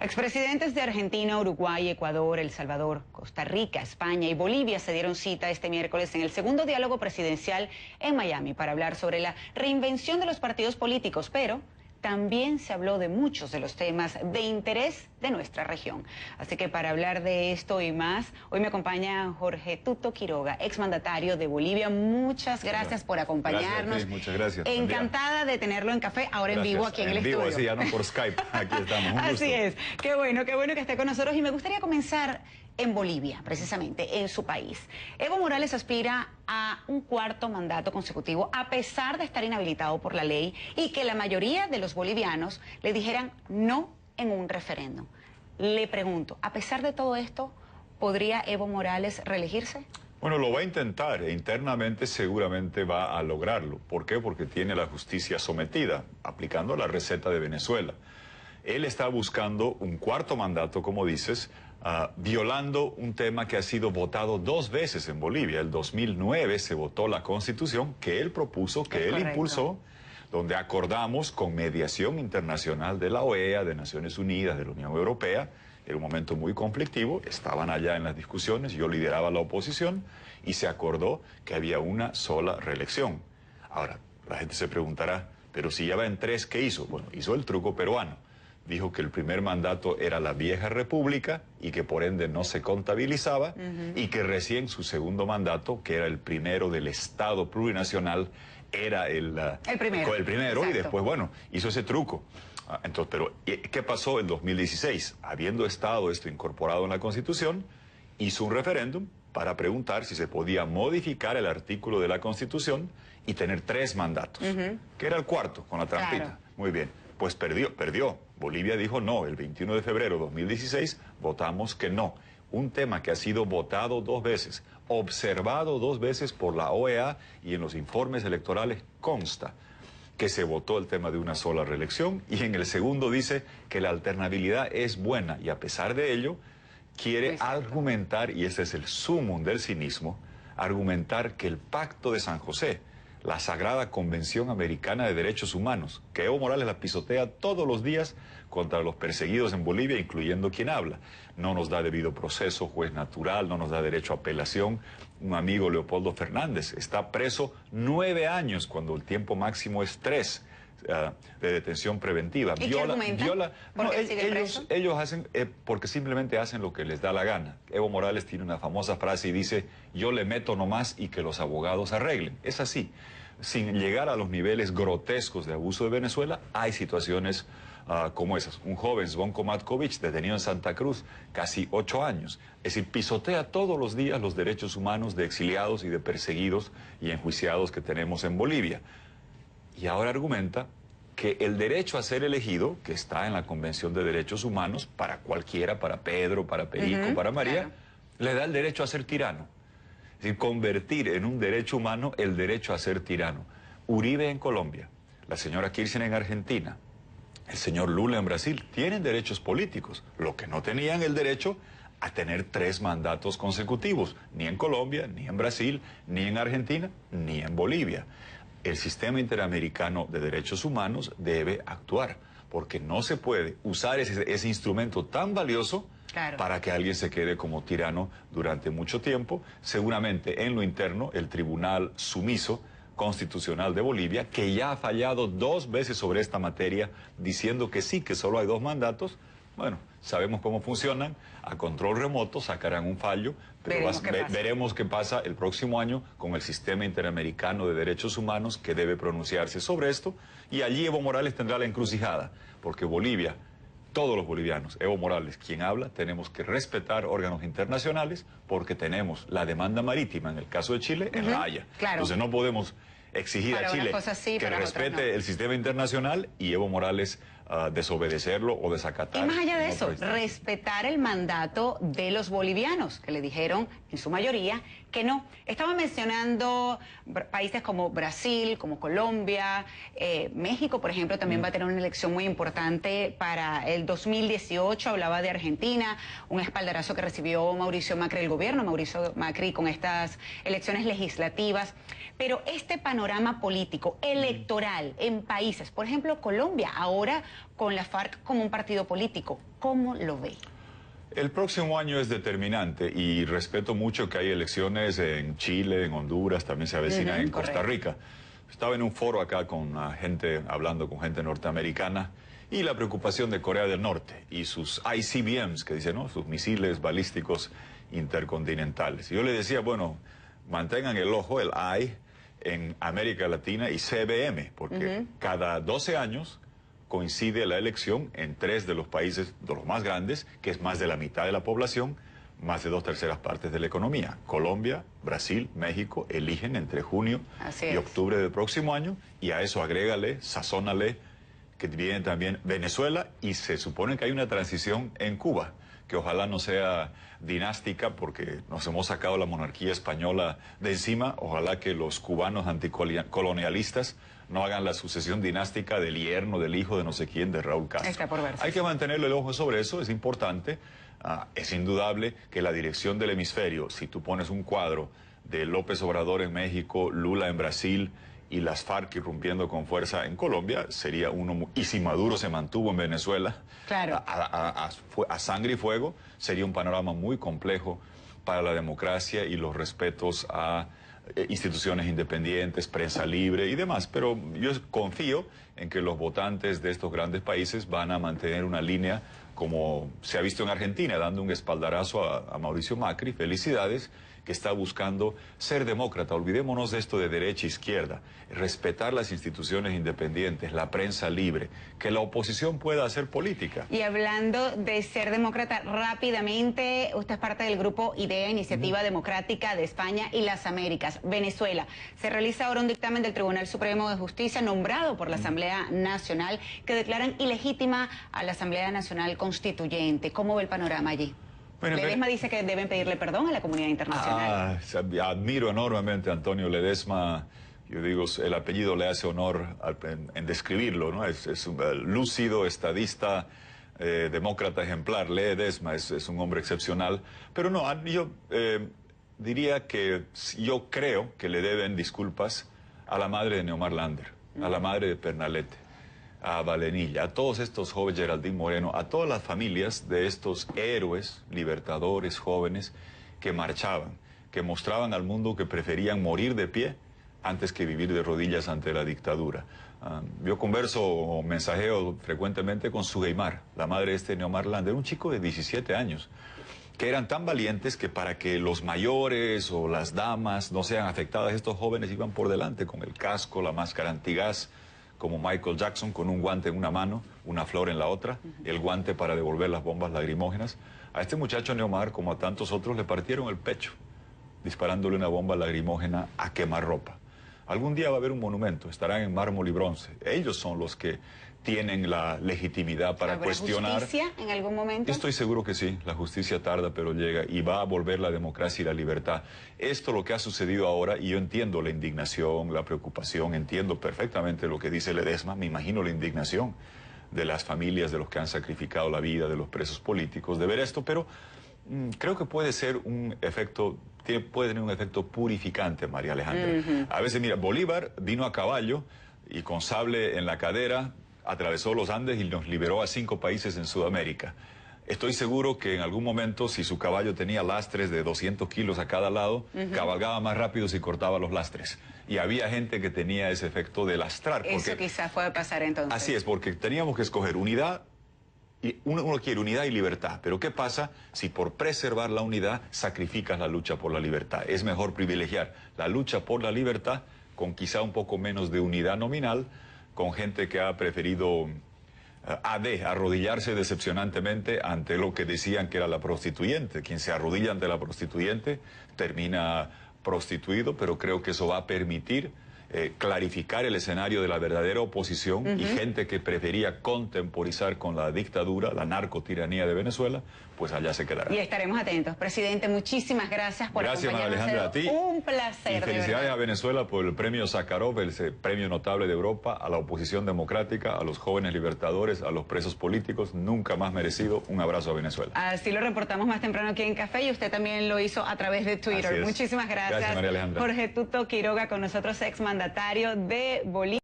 Expresidentes de Argentina, Uruguay, Ecuador, El Salvador, Costa Rica, España y Bolivia se dieron cita este miércoles en el segundo diálogo presidencial en Miami para hablar sobre la reinvención de los partidos políticos, pero también se habló de muchos de los temas de interés de nuestra región. Así que para hablar de esto y más, hoy me acompaña Jorge Tuto Quiroga, exmandatario de Bolivia. Muchas gracias por acompañarnos. Gracias, muchas gracias. Encantada de tenerlo en café, ahora en vivo aquí en el estudio. En vivo, sí, ya no por Skype. Aquí estamos. Un gusto. Así es. Qué bueno que esté con nosotros. Y me gustaría comenzar en Bolivia, precisamente, en su país. Evo Morales aspira a un cuarto mandato consecutivo, a pesar de estar inhabilitado por la ley y que la mayoría de los bolivianos le dijeran no en un referéndum. Le pregunto, a pesar de todo esto, ¿podría Evo Morales reelegirse? Bueno, lo va a intentar e internamente seguramente va a lograrlo. ¿Por qué? Porque tiene la justicia sometida, aplicando la receta de Venezuela. Él está buscando un cuarto mandato, como dices, violando un tema que ha sido votado 2 veces en Bolivia. El 2009 se votó la Constitución que él propuso, que él impulsó, donde acordamos con mediación internacional de la OEA, de Naciones Unidas, de la Unión Europea. Era un momento muy conflictivo, estaban allá en las discusiones, yo lideraba la oposición y se acordó que había una sola reelección. Ahora, la gente se preguntará, pero si ya va en 3, ¿qué hizo? Bueno, hizo el truco peruano. Dijo que el primer mandato era la vieja república y que por ende no se contabilizaba y que recién su segundo mandato, que era el primero del Estado plurinacional, era el primero. Exacto. Y después, bueno, hizo ese truco. Entonces, pero ¿qué pasó en 2016? Habiendo estado esto incorporado en la Constitución, hizo un referéndum para preguntar si se podía modificar el artículo de la Constitución y tener 3 mandatos, que era el cuarto, con la trampita. Claro. Muy bien, pues perdió. Bolivia dijo no, el 21 de febrero de 2016 votamos que no. Un tema que ha sido votado 2 veces, observado 2 veces por la OEA y en los informes electorales consta que se votó el tema de una sola reelección y en el segundo dice que la alternabilidad es buena y a pesar de ello quiere argumentar, y ese es el sumum del cinismo, argumentar que el Pacto de San José, la Sagrada Convención Americana de Derechos Humanos, que Evo Morales la pisotea todos los días contra los perseguidos en Bolivia, incluyendo quien habla. No nos da debido proceso, juez natural, no nos da derecho a apelación. Un amigo, Leopoldo Fernández, está preso 9 años cuando el tiempo máximo es 3 de detención preventiva. ¿Y qué argumentan? No, ellos hacen, porque simplemente hacen lo que les da la gana. Evo Morales tiene una famosa frase y dice, yo le meto nomás y que los abogados arreglen. Es así. Sin llegar a los niveles grotescos de abuso de Venezuela, hay situaciones como esas. Un joven, Zvonko Matković, detenido en Santa Cruz, casi 8 años. Es decir, pisotea todos los días los derechos humanos de exiliados y de perseguidos y enjuiciados que tenemos en Bolivia. Y ahora argumenta que el derecho a ser elegido, que está en la Convención de Derechos Humanos, para cualquiera, para Pedro, para Perico, para María, le da el derecho a ser tirano. Es decir, convertir en un derecho humano el derecho a ser tirano. Uribe en Colombia, la señora Kirchner en Argentina, el señor Lula en Brasil, tienen derechos políticos, lo que no tenían el derecho a tener 3 mandatos consecutivos, ni en Colombia, ni en Brasil, ni en Argentina, ni en Bolivia. El sistema interamericano de derechos humanos debe actuar, porque no se puede usar ese instrumento tan valioso para que alguien se quede como tirano durante mucho tiempo. Seguramente en lo interno, el Tribunal Sumiso Constitucional de Bolivia, que ya ha fallado 2 veces sobre esta materia, diciendo que sí, que solo hay 2 mandatos, bueno, sabemos cómo funcionan, a control remoto sacarán un fallo, pero veremos qué pasa el próximo año con el Sistema Interamericano de Derechos Humanos que debe pronunciarse sobre esto, y allí Evo Morales tendrá la encrucijada, porque Bolivia, todos los bolivianos, Evo Morales, quien habla, tenemos que respetar órganos internacionales porque tenemos la demanda marítima, en el caso de Chile, en La Haya. Entonces no podemos exigir a Chile que respete el sistema internacional y Evo Morales desobedecerlo o desacatar. Y más allá de eso, respetar el mandato de los bolivianos, que le dijeron en su mayoría que no. Estaba mencionando países como Brasil, como Colombia, México, por ejemplo, también va a tener una elección muy importante para el 2018. Hablaba de Argentina, un espaldarazo que recibió Mauricio Macri, el gobierno Mauricio Macri, con estas elecciones legislativas. Pero este panorama político, electoral en países, por ejemplo, Colombia, ahora con la FARC como un partido político, ¿Cómo lo ve? El próximo año es determinante y respeto mucho que hay elecciones en Chile, en Honduras, también se avecinan en Costa Rica. Estaba en un foro acá con gente, hablando con gente norteamericana, y la preocupación de Corea del Norte y sus ICBMs, que dicen, ¿no?, sus misiles balísticos intercontinentales. Y yo le decía, bueno, mantengan el ojo, el eye, en América Latina y CBM, porque cada 12 años coincide la elección en 3 de los países, de los más grandes, que es más de la mitad de la población, más de 2/3 partes de la economía. Colombia, Brasil, México eligen entre junio y octubre del próximo año, y a eso agrégale, sazónale, que viene también Venezuela, y se supone que hay una transición en Cuba, que ojalá no sea dinástica, porque nos hemos sacado la monarquía española de encima. Ojalá que los cubanos anticolonialistas no hagan la sucesión dinástica del yerno, del hijo de no sé quién, de Raúl Castro. Está por verse. Hay que mantenerle el ojo sobre eso, es importante. Es indudable que la dirección del hemisferio, si tú pones un cuadro de López Obrador en México, Lula en Brasil y las FARC irrumpiendo con fuerza en Colombia, sería uno. Y si Maduro se mantuvo en Venezuela, claro, a sangre y fuego, sería un panorama muy complejo para la democracia y los respetos a instituciones independientes, prensa libre y demás. Pero yo confío en que los votantes de estos grandes países van a mantener una línea como se ha visto en Argentina, dando un espaldarazo a Mauricio Macri. Felicidades, que está buscando ser demócrata. Olvidémonos de esto de derecha e izquierda, respetar las instituciones independientes, la prensa libre, que la oposición pueda hacer política. Y hablando de ser demócrata, rápidamente, usted es parte del grupo IDEA, Iniciativa Democrática de España y las Américas. Venezuela, se realiza ahora un dictamen del Tribunal Supremo de Justicia nombrado por la Asamblea Nacional que declaran ilegítima a la Asamblea Nacional Constituyente. ¿Cómo ve el panorama allí? Bueno, Ledesma dice que deben pedirle perdón a la comunidad internacional. Admiro enormemente a Antonio Ledesma. Yo digo, el apellido le hace honor en describirlo, ¿no? Es un lúcido, estadista, demócrata ejemplar. Ledesma es un hombre excepcional. Pero no, yo diría que yo creo que le deben disculpas a la madre de Neomar Lander, a la madre de Pernalete, a Valenilla, a todos estos jóvenes, Geraldine Moreno, a todas las familias de estos héroes, libertadores, jóvenes, que marchaban, que mostraban al mundo que preferían morir de pie antes que vivir de rodillas ante la dictadura. Yo converso o mensajeo frecuentemente con Sugeimar, la madre de este Neomar Lander, un chico de 17 años, que eran tan valientes que para que los mayores o las damas no sean afectadas, estos jóvenes iban por delante con el casco, la máscara antigás, como Michael Jackson, con un guante en una mano, una flor en la otra, el guante para devolver las bombas lagrimógenas. A este muchacho Neomar, como a tantos otros, le partieron el pecho, disparándole una bomba lagrimógena a quemarropa. Algún día va a haber un monumento, estarán en mármol y bronce. Ellos son los que tienen la legitimidad para cuestionar. ¿Justicia en algún momento? Estoy seguro que sí, la justicia tarda pero llega y va a volver la democracia y la libertad. Esto lo que ha sucedido ahora, y yo entiendo la indignación, la preocupación, entiendo perfectamente lo que dice Ledesma, me imagino la indignación de las familias de los que han sacrificado la vida, de los presos políticos, de ver esto, pero creo que puede ser un efecto, puede tener un efecto purificante, María Alejandra. A veces, mira, Bolívar vino a caballo y con sable en la cadera, atravesó los Andes y nos liberó a 5 países en Sudamérica. Estoy seguro que en algún momento, si su caballo tenía lastres de 200 kilos a cada lado, cabalgaba más rápido si cortaba los lastres. Y había gente que tenía ese efecto de lastrar. Porque, eso quizás puede pasar entonces. Así es, porque teníamos que escoger unidad. Y uno quiere unidad y libertad, pero ¿qué pasa si por preservar la unidad sacrificas la lucha por la libertad? Es mejor privilegiar la lucha por la libertad con quizá un poco menos de unidad nominal, con gente que ha preferido arrodillarse decepcionantemente ante lo que decían que era la prostituyente. Quien se arrodilla ante la prostituyente termina prostituido, pero creo que eso va a permitir clarificar el escenario de la verdadera oposición y gente que prefería contemporizar con la dictadura, la narcotiranía de Venezuela, pues allá se quedará. Y estaremos atentos. Presidente, muchísimas gracias por acompañarnos. Gracias, María Alejandra, a ti. Un placer. Y felicidades a Venezuela por el premio Sájarov, el premio notable de Europa, a la oposición democrática, a los jóvenes libertadores, a los presos políticos, nunca más merecido. Un abrazo a Venezuela. Así lo reportamos más temprano aquí en Café y usted también lo hizo a través de Twitter. Muchísimas gracias. Gracias, María Alejandra. Jorge Tuto Quiroga con nosotros, exmandatario de Bolivia.